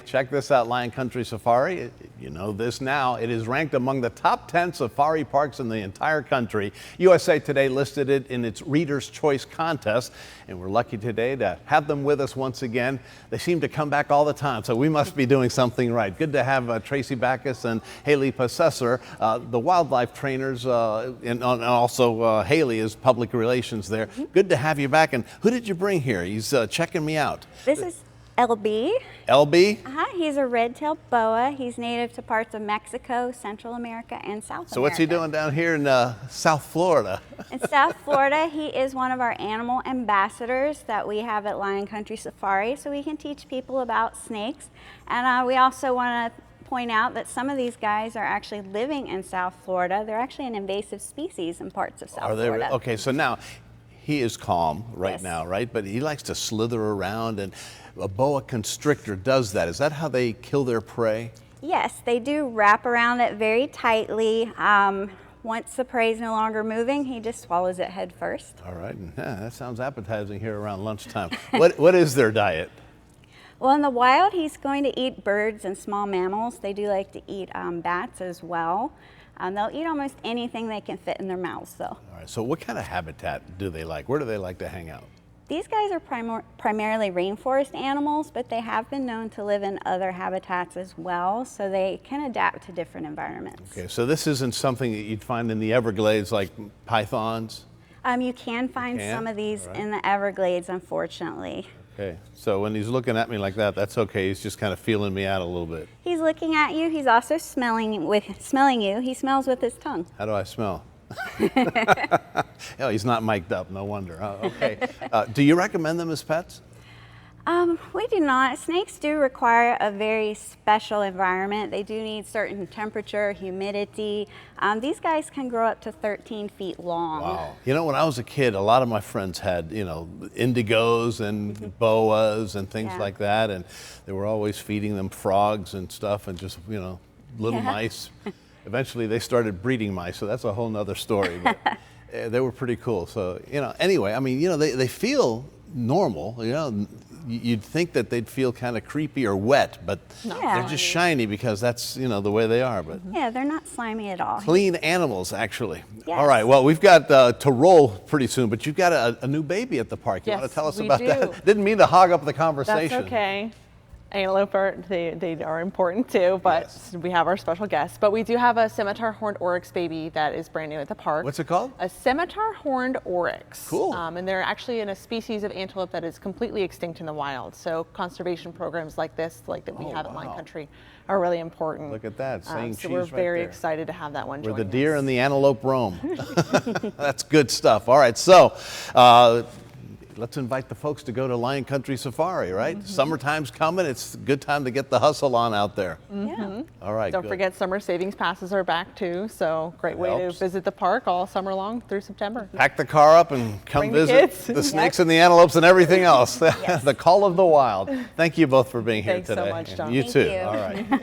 Check this out, Lion Country Safari. You know this now. It is ranked among the top 10 safari parks in the entire country. USA Today listed it in its Reader's Choice contest, and we're lucky today to have them with us once again. They seem to come back all the time, so we must be doing something right. Good to have Tracy Backus and Haley Possessor, the wildlife trainers, and also Haley is public relations there. Good to have you back. And who did you bring here? He's checking me out. This is LB. LB? He's a red-tailed boa. He's native to parts of Mexico, Central America, and South America. So what's he doing down here in South Florida? In South Florida, he is one of our animal ambassadors that we have at Lion Country Safari, so we can teach people about snakes. And we also want to point out that some of these guys are actually living in South Florida. They're actually an invasive species in parts of South Florida. Okay, so now he is calm right now, right? But he likes to slither around, and a boa constrictor does that. Is that how they kill their prey? Yes, they do wrap around it very tightly. Once the prey is no longer moving, he just swallows it head first. All right, that sounds appetizing here around lunchtime. What is their diet? Well, in the wild, he's going to eat birds and small mammals. They do like to eat bats as well. They'll eat almost anything they can fit in their mouths, though. All right, so what kind of habitat do they like? Where do they like to hang out? These guys are primarily rainforest animals, but they have been known to live in other habitats as well, so they can adapt to different environments. Okay, so this isn't something that you'd find in the Everglades like pythons? You can find some of these in the Everglades, unfortunately. Okay, so when he's looking at me like that, that's okay. He's just kind of feeling me out a little bit. He's looking at you. He's also smelling you. He smells with his tongue. How do I smell? Oh, he's not mic'd up, no wonder. Okay. Do you recommend them as pets? We do not. Snakes do require a very special environment. They do need certain temperature, humidity. These guys can grow up to 13 feet long. Wow. You know, when I was a kid, a lot of my friends had, you know, indigos and boas and things like that, and they were always feeding them frogs and stuff and just, you know, little mice. Eventually they started breeding mice, so that's a whole nother story. But they were pretty cool. So, you know, anyway, I mean, you know, they feel normal, you know. You'd think that they'd feel kind of creepy or wet, but they're just shiny because that's, you know, the way they are. But yeah, they're not slimy at all. Clean animals, actually. Yes. All right, well, we've got to roll pretty soon, but you've got a new baby at the park. You want to tell us about that? Didn't mean to hog up the conversation. That's okay. Antelope they are important too, but we have our special guests. But we do have a Scimitar horned Oryx baby that is brand new at the park. What's it called? A Scimitar horned Oryx. Cool. And they're actually in a species of antelope that is completely extinct in the wild. So conservation programs like this, like that we have at Lion Country, are really important. Look at that, saying so we're very excited to have that one join Where the deer us. and the antelope roam. That's good stuff. All right, so let's invite the folks to go to Lion Country Safari, right? Summertime's coming. It's a good time to get the hustle on out there. Yeah. All right, Don't forget summer savings passes are back too, so great way to visit the park all summer long through September. Pack the car up and come Bring the visit kids. the snakes and the antelopes and everything else. The call of the wild. Thank you both for being here today. Thanks so much, John. You Thank too. you. All right.